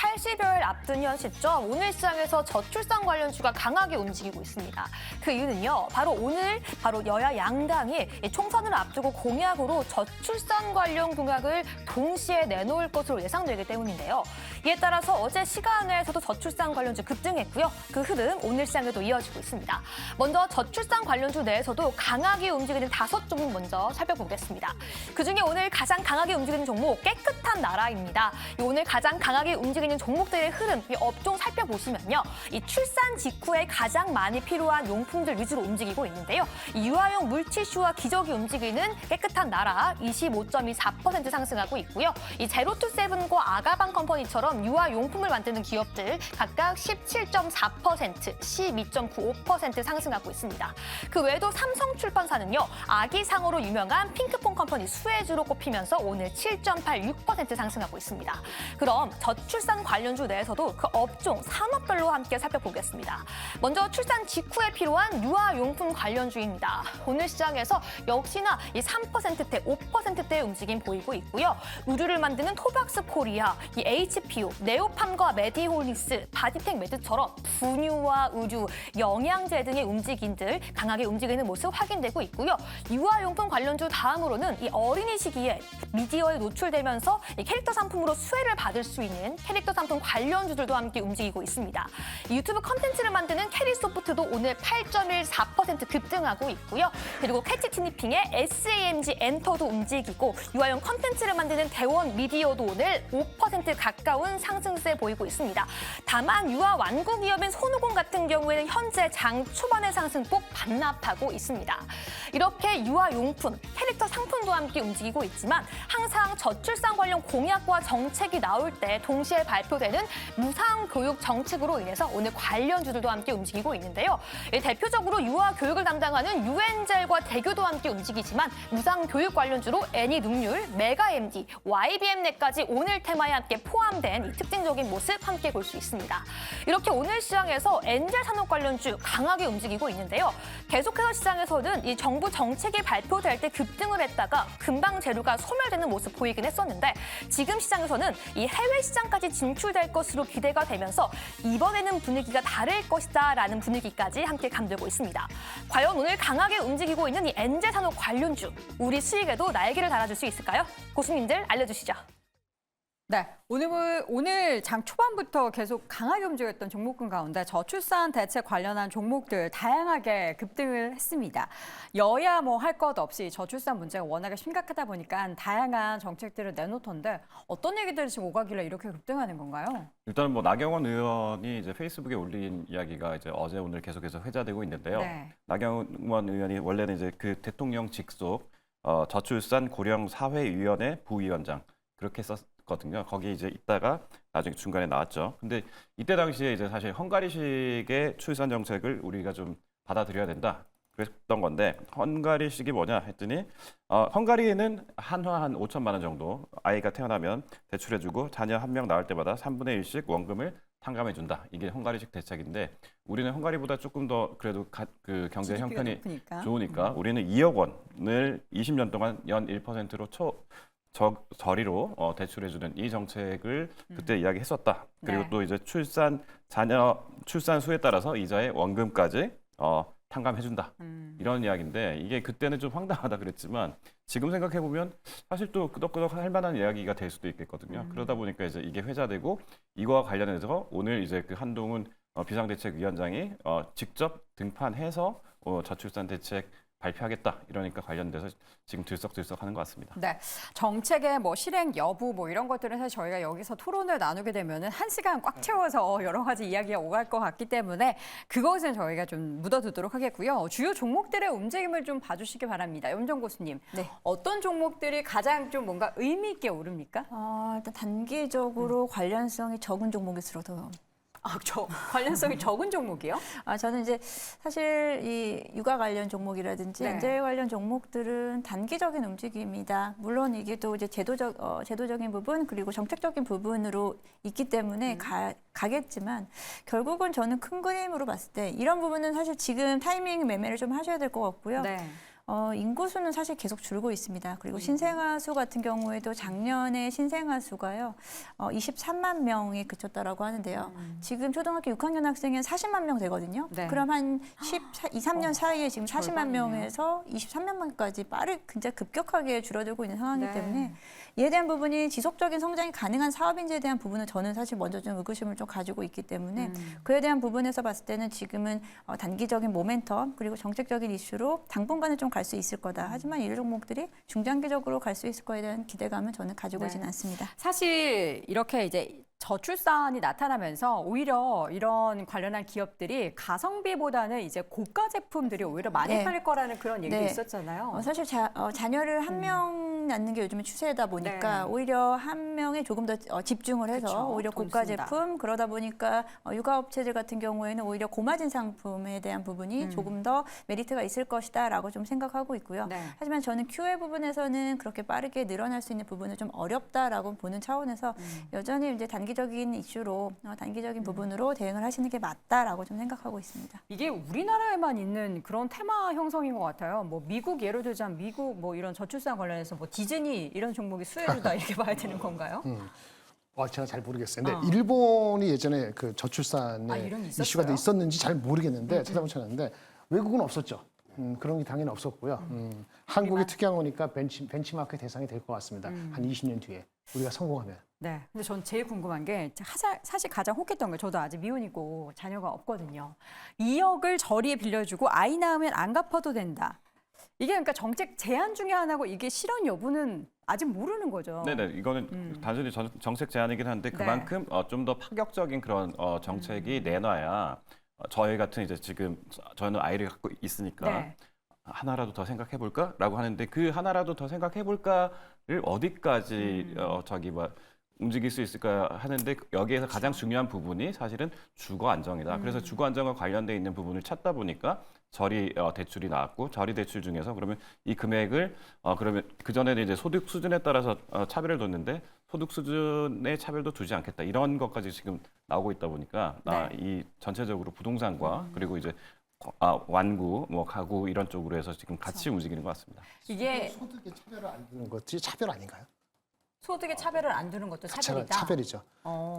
탈시별 앞둔 현 시점 오늘 시장에서 저출산 관련주가 강하게 움직이고 있습니다. 그 이유는요. 바로 여야 양당이 총선을 앞두고 공약으로 저출산 관련 공약을 동시에 내놓을 것으로 예상되기 때문인데요. 이에 따라서 어제 시간외에서도 저출산 관련주 급등했고요. 그 흐름 오늘 시장에도 이어지고 있습니다. 먼저 저출산 관련주 내에서도 강하게 움직이는 5종목 먼저 살펴보겠습니다. 그중에 오늘 가장 강하게 움직이는 종목 깨끗한 나라입니다. 오늘 가장 강하게 움직이는 종목들의 흐름, 이 업종 살펴보시면요. 이 출산 직후에 가장 많이 필요한 용품들 위주로 움직이고 있는데요. 이 유아용 물티슈와 기저귀 움직이는 깨끗한 나라 25.24% 상승하고 있고요. 이 제로투세븐과 아가방 컴퍼니처럼 유아용품을 만드는 기업들 각각 17.4%, 12.95% 상승하고 있습니다. 그 외에도 삼성출판사는요. 아기상으로 유명한 핑크퐁 컴퍼니 수혜주로 꼽히면서 오늘 7.86% 상승하고 있습니다. 그럼 저출산 관련주 내에서도 그 업종, 산업별로 함께 살펴보겠습니다. 먼저 출산 직후에 필요한 유아용품 관련주입니다. 오늘 시장에서 역시나 이 3%대, 5%대의 움직임 보이고 있고요. 의류를 만드는 토박스 코리아, 이 HPO, 네오팜과 메디홀리스, 바디텍 매드처럼 분유와 의류, 영양제 등의 움직임들 강하게 움직이는 모습 확인되고 있고요. 유아용품 관련주 다음으로는 이 어린이 시기에 미디어에 노출되면서 이 캐릭터 상품으로 수혜를 받을 수 있는 캐릭터 상품 관련주들도 함께 움직이고 있습니다. 유튜브 컨텐츠를 만드는 캐리소프트도 오늘 8.14% 급등하고 있고요. 그리고 캐치티니핑의 SAMG 엔터도 움직이고 유아용 컨텐츠를 만드는 대원 미디어도 오늘 5% 가까운 상승세 보이고 있습니다. 다만 유아 완구 기업인 손오공 같은 경우에는 현재 장 초반의 상승폭 반납하고 있습니다. 이렇게 유아용품, 캐릭터 상품도 함께 움직이고 있지만 항상 저출산 관련 공약과 정책이 나올 때 동시에 발표되는 무상교육 정책으로 인해서 오늘 관련주들도 함께 움직이고 있는데요. 대표적으로 유아 교육을 담당하는 유엔젤과 대교도 함께 움직이지만 무상교육 관련주로 애니눅률, 메가MD, YBM넷까지 오늘 테마에 함께 포함된 이 특징적인 모습 함께 볼 수 있습니다. 이렇게 오늘 시장에서 엔젤 산업 관련주 강하게 움직이고 있는데요. 계속해서 시장에서는 이 정부 정책이 발표될 때 급등을 했다가 금방 재료가 소멸되는 모습 보이긴 했었는데 지금 시장에서는 이 해외 시장까지 진출될 것으로 기대가 되면서 이번에는 분위기가 다를 것이다라는 분위기까지 함께 감돌고 있습니다. 과연 오늘 강하게 움직이고 있는 이 엔젤 산업 관련주, 우리 수익에도 날개를 달아줄 수 있을까요? 고수님들 알려주시죠. 네, 오늘 장 초반부터 계속 강하게 움직였던 종목군 가운데 저출산 대책 관련한 종목들 다양하게 급등을 했습니다. 여야 뭐 할 것 없이 저출산 문제가 워낙에 심각하다 보니까 다양한 정책들을 내놓던데 어떤 얘기들이 지금 오가길래 이렇게 급등하는 건가요? 일단은 뭐 나경원 의원이 이제 페이스북에 올린 이야기가 이제 어제 오늘 계속해서 회자되고 있는데요. 네. 나경원 의원이 원래는 이제 그 대통령 직속 저출산 고령 사회위원회 부위원장 그렇게 썼거든요. 거기 이제 있다가 나중에 중간에 나왔죠. 근데 이때 당시에 이제 사실 헝가리식의 출산 정책을 우리가 좀 받아들여야 된다. 그랬던 건데 헝가리식이 뭐냐 했더니 헝가리에는 한화 한 5천만 원 정도 아이가 태어나면 대출해주고 자녀 한 명 낳을 때마다 3분의 1씩 원금을 탕감해준다. 이게 헝가리식 대책인데 우리는 헝가리보다 조금 더 그래도 그 경제 형편이 높으니까. 좋으니까 우리는 2억 원을 20년 동안 연 1%로 저리로 대출해주는 이 정책을 그때 이야기했었다. 그리고 네. 또 이제 출산 수에 따라서 이자의 원금까지 탕감해준다. 이런 이야기인데 이게 그때는 좀 황당하다 그랬지만 지금 생각해보면 사실 또 끄덕끄덕 할 만한 이야기가 될 수도 있겠거든요. 그러다 보니까 이제 이게 회자되고 이거와 관련해서 오늘 이제 그 한동훈 비상대책위원장이 직접 등판해서 저출산 대책 발표하겠다 이러니까 관련돼서 지금 들썩들썩하는 것 같습니다. 네, 정책의 뭐 실행 여부 뭐 이런 것들은 사실 저희가 여기서 토론을 나누게 되면은 1시간 꽉 채워서 여러 가지 이야기가 오갈 것 같기 때문에 그것은 저희가 좀 묻어두도록 하겠고요. 주요 종목들의 움직임을 좀 봐주시기 바랍니다. 염정 고수님, 네. 어떤 종목들이 가장 좀 뭔가 의미 있게 오릅니까? 일단 단기적으로 관련성이 적은 종목일수록 더. 관련성이 적은 종목이요? 저는 이제 사실 이 육아 관련 종목이라든지 네. 엔젤 관련 종목들은 단기적인 움직임이다. 물론 이게 또 이제 제도적인 부분 그리고 정책적인 부분으로 있기 때문에 가겠지만 결국은 저는 큰 그림으로 봤을 때 이런 부분은 사실 지금 타이밍 매매를 좀 하셔야 될 것 같고요. 네. 인구수는 사실 계속 줄고 있습니다. 그리고 신생아 수 같은 경우에도 작년에 신생아 수가요, 23만 명에 그쳤다라고 하는데요. 지금 초등학교 6학년 학생은 40만 명 되거든요. 네. 그럼 한 2, 3년 사이에 지금 40만 절반이네요. 명에서 23만 명까지 굉장히 급격하게 줄어들고 있는 상황이기 네. 때문에 이에 대한 부분이 지속적인 성장이 가능한 사업인지에 대한 부분은 저는 사실 먼저 좀 의구심을 좀 가지고 있기 때문에 그에 대한 부분에서 봤을 때는 지금은 단기적인 모멘텀 그리고 정책적인 이슈로 당분간은 좀 갈 수 있을 거다. 하지만 이 종목들이 중장기적으로 갈 수 있을 거에 대한 기대감은 저는 가지고 네. 있지는 않습니다. 사실 이렇게 이제 저출산이 나타나면서 오히려 이런 관련한 기업들이 가성비보다는 이제 고가 제품들이 오히려 많이 네. 팔릴 거라는 그런 얘기도 네. 있었잖아요. 사실 자녀를 한 명 낳는 게 요즘에 추세다 보니까 네. 오히려 한 명에 조금 더 집중을 해서 그쵸, 오히려 돈 고가 쓴다. 제품 그러다 보니까 육아업체들 같은 경우에는 오히려 고마진 상품에 대한 부분이 조금 더 메리트가 있을 것이다라고 좀 생각하고 있고요. 네. 하지만 저는 QA 부분에서는 그렇게 빠르게 늘어날 수 있는 부분은 좀 어렵다라고 보는 차원에서 여전히 이제 단기적인 이슈로 단기적인 부분으로 대응을 하시는 게 맞다라고 좀 생각하고 있습니다. 이게 우리나라에만 있는 그런 테마 형성인 것 같아요. 뭐 미국 예를 들자면 미국 뭐 이런 저출산 관련해서 뭐 디즈니 이런 종목이 수혜주다 이렇게 봐야 되는 건가요? 제가 잘 모르겠어요. 근데 일본이 예전에 그 저출산에 이런 게 이슈가 있었어요? 있었는지 잘 모르겠는데 찾아보면 찾았는데 외국은 없었죠. 그런 게 당연히 없었고요. 한국이 특이한 거니까 벤치마크 대상이 될 것 같습니다. 한 20년 뒤에 우리가 성공하면. 네. 근데 전 제일 궁금한 게 사실 가장 혹했던 게 저도 아직 미혼이고 자녀가 없거든요. 2억을 저리에 빌려주고 아이 낳으면 안 갚아도 된다. 이게 그러니까 정책 제안 중에 하나고 이게 실현 여부는 아직 모르는 거죠. 네네, 이거는 단순히 정책 제안이긴 한데 그만큼 좀 더 파격적인 그런 정책이 내놔야 저희 같은 이제 지금 저는 아이를 갖고 있으니까 네. 하나라도 더 생각해 볼까라고 하는데 그 하나라도 더 생각해 볼까를 어디까지 움직일 수 있을까 하는데 여기에서 가장 중요한 부분이 사실은 주거 안정이다. 그래서 주거 안정과 관련돼 있는 부분을 찾다 보니까 저리 대출이 나왔고 저리 대출 중에서 그러면 이 금액을 그러면 그 전에는 이제 소득 수준에 따라서 차별을 뒀는데 소득 수준의 차별도 두지 않겠다 이런 것까지 지금 나오고 있다 보니까 이 전체적으로 부동산과 그리고 이제 완구, 뭐 가구 이런 쪽으로 해서 지금 같이 움직이는 것 같습니다. 이게 소득에 차별을 안 두는 것이 차별 아닌가요? 소득에 차별을 안 두는 것도 차별이다. 차별이죠.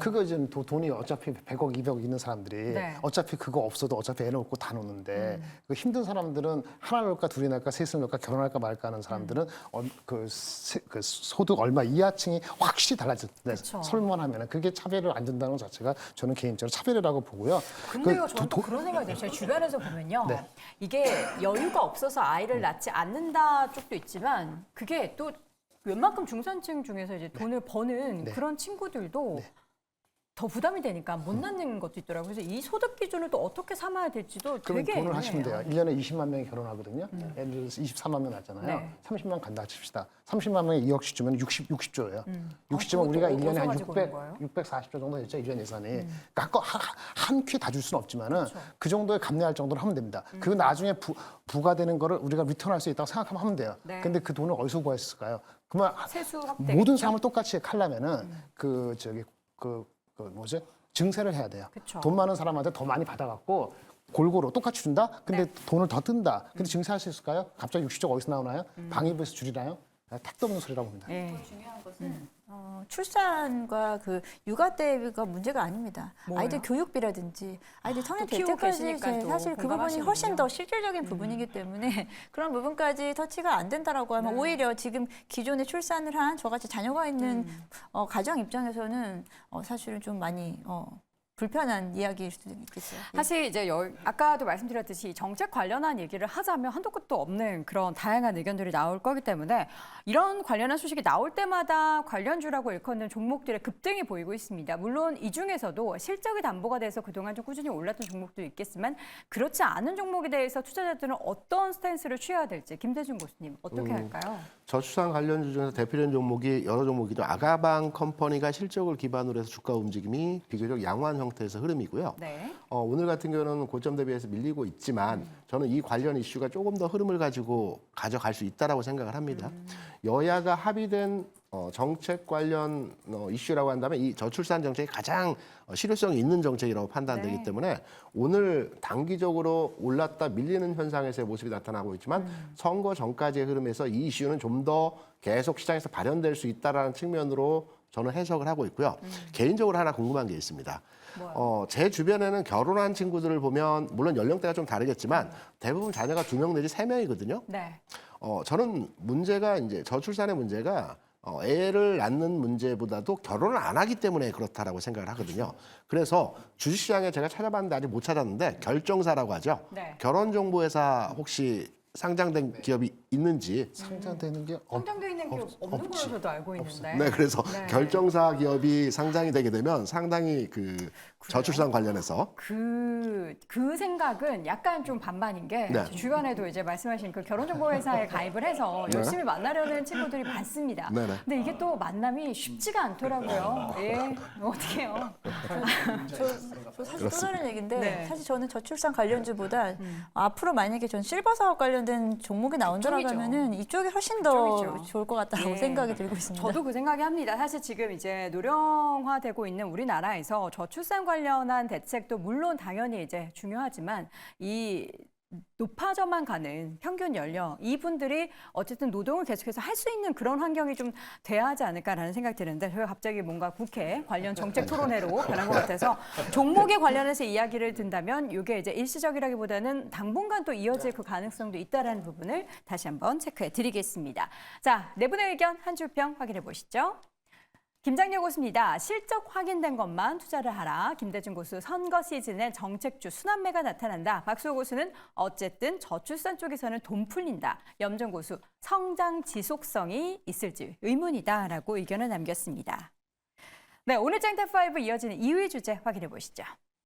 그거 이제 돈이 어차피 100억, 200억 있는 사람들이 네. 어차피 그거 없어도 어차피 애 놓고 다 놓는데 그 힘든 사람들은 하나 놓을까 둘이 낳을까 셋을 놓을까 결혼할까 말까 하는 사람들은 그 소득 얼마 이하층이 확실히 달라졌는데 그쵸. 설문하면 그게 차별을 안 준다는 것 자체가 저는 개인적으로 차별이라고 보고요. 근데요, 저는 또 그런 생각이 들어요. 제 주변에서 보면요. 네. 이게 여유가 없어서 아이를 낳지 않는다 쪽도 있지만 그게 또 웬만큼 중산층 중에서 이제 돈을 버는 네. 그런 친구들도 더 부담이 되니까 못 낳는 것도 있더라고요. 그래서 이 소득 기준을 또 어떻게 삼아야 될지도 그러면 되게 돈을 하시면 돼요. 애매해요. 1년에 20만 명이 결혼하거든요. 예를 들어서 24만 명 낳잖아요. 네. 30만 간다 칩시다. 30만 명에 2억씩 주면 60조예요. 60조면 그것도 우리가 1년에 어디서 한 가지고 오는 거예요? 640조 정도 됐죠. 1년 예산이. 그러니까 한 큐에 다 줄 수는 없지만은 그 정도에 감내할 정도로 하면 됩니다. 그 나중에 부과되는 거를 우리가 리턴할 수 있다고 생각하면 하면 돼요. 네. 근데 그 돈을 어디서 구했을까요? 그러면 세수 확대. 모든 사람을 똑같이 하려면은 뭐지? 증세를 해야 돼요. 그쵸. 돈 많은 사람한테 더 많이 받아갖고 골고루 똑같이 준다? 근데 돈을 더 뜬다. 근데 증세할 수 있을까요? 갑자기 60조 어디서 나오나요? 방위부에서 줄이나요? 택도 없는 소리라고 봅니다. 예. 중요한 것은 출산과 그 육아 대비가 문제가 아닙니다. 뭐예요? 아이들 교육비라든지 아이들 성인 될 키우고 때까지 계시니까 또 사실 그 부분이 공감하시는군요. 훨씬 더 실질적인 부분이기 때문에 그런 부분까지 터치가 안 된다라고 하면 오히려 지금 기존에 출산을 한 저같이 자녀가 있는 가정 입장에서는 사실은 좀 많이 불편한 이야기일 수도 있겠어요. 사실 이제 아까도 말씀드렸듯이 정책 관련한 얘기를 하자면 한도 끝도 없는 그런 다양한 의견들이 나올 거기 때문에 이런 관련한 소식이 나올 때마다 관련주라고 일컫는 종목들의 급등이 보이고 있습니다. 물론 이 중에서도 실적이 담보가 돼서 그동안 좀 꾸준히 올랐던 종목도 있겠지만 그렇지 않은 종목에 대해서 투자자들은 어떤 스탠스를 취해야 될지 김대중 교수님 어떻게 할까요? 저출산 관련주 중에서 대표적인 종목이 여러 종목이죠. 아가방 컴퍼니가 실적을 기반으로 해서 주가 움직임이 비교적 양호한 형태에서 흐름이고요. 네. 오늘 같은 경우는 고점 대비해서 밀리고 있지만 저는 이 관련 이슈가 조금 더 흐름을 가지고 가져갈 수 있다라고 생각을 합니다. 여야가 합의된 정책 관련 이슈라고 한다면 이 저출산 정책이 가장 실효성이 있는 정책이라고 판단되기 네. 때문에 오늘 단기적으로 올랐다 밀리는 현상에서의 모습이 나타나고 있지만 선거 전까지의 흐름에서 이 이슈는 좀 더 계속 시장에서 발현될 수 있다라는 측면으로 저는 해석을 하고 있고요. 개인적으로 하나 궁금한 게 있습니다. 제 주변에는 결혼한 친구들을 보면 물론 연령대가 좀 다르겠지만 대부분 자녀가 2명 내지 3명이거든요. 네. 저는 문제가 이제 저출산의 문제가 애를 낳는 문제보다도 결혼을 안 하기 때문에 그렇다라고 생각을 하거든요. 그래서 주식시장에 제가 찾아봤는데 아직 못 찾았는데 결정사라고 하죠. 네. 결혼정보회사 혹시 상장된 기업이 있는지. 상장되는 게 상장돼 있는 게 없는 걸로 저도 알고 있는데. 네, 그래서 네. 결정사 기업이 상장이 되게 되면 상당히 그 저출산 관련해서 그 생각은 약간 좀 반반인 게 네. 주변에도 이제 말씀하신 그 결혼정보회사에 가입을 해서 네. 열심히 만나려는 친구들이 많습니다. 네네. 근데 이게 또 만남이 쉽지가 않더라고요. 예, 어떡해요. 저 사실 또 다른 얘기인데 네. 사실 저는 저출산 관련주보다 앞으로 만약에 전 실버 사업 관련된 종목이 나온다라면은 이쪽이 훨씬 더 그쪽이죠. 좋을 것 같다고 예. 생각이 들고 있습니다. 저도 그 생각이 합니다. 사실 지금 이제 노령화되고 있는 우리나라에서 저출산 관련한 대책도 물론 당연히 이제 중요하지만 이 높아져만 가는 평균 연령 이분들이 어쨌든 노동을 계속해서 할 수 있는 그런 환경이 좀 돼야 하지 않을까라는 생각이 드는데 저희가 갑자기 뭔가 국회 관련 정책 토론회로 변한 것 같아서 종목에 관련해서 이야기를 든다면 이게 이제 일시적이라기보다는 당분간 또 이어질 그 가능성도 있다라는 부분을 다시 한번 체크해 드리겠습니다. 자, 네 분의 의견 한 줄 평 확인해 보시죠. 김장렬 고수입니다. 실적 확인된 것만 투자를 하라. 김대중 고수 선거 시즌에 정책주 순환매가 나타난다. 박수호 고수는 어쨌든 저출산 쪽에서는 돈 풀린다. 염정 고수 성장 지속성이 있을지 의문이다라고 의견을 남겼습니다. 네, 오늘 짱탑5 이어지는 2위 주제 확인해 보시죠.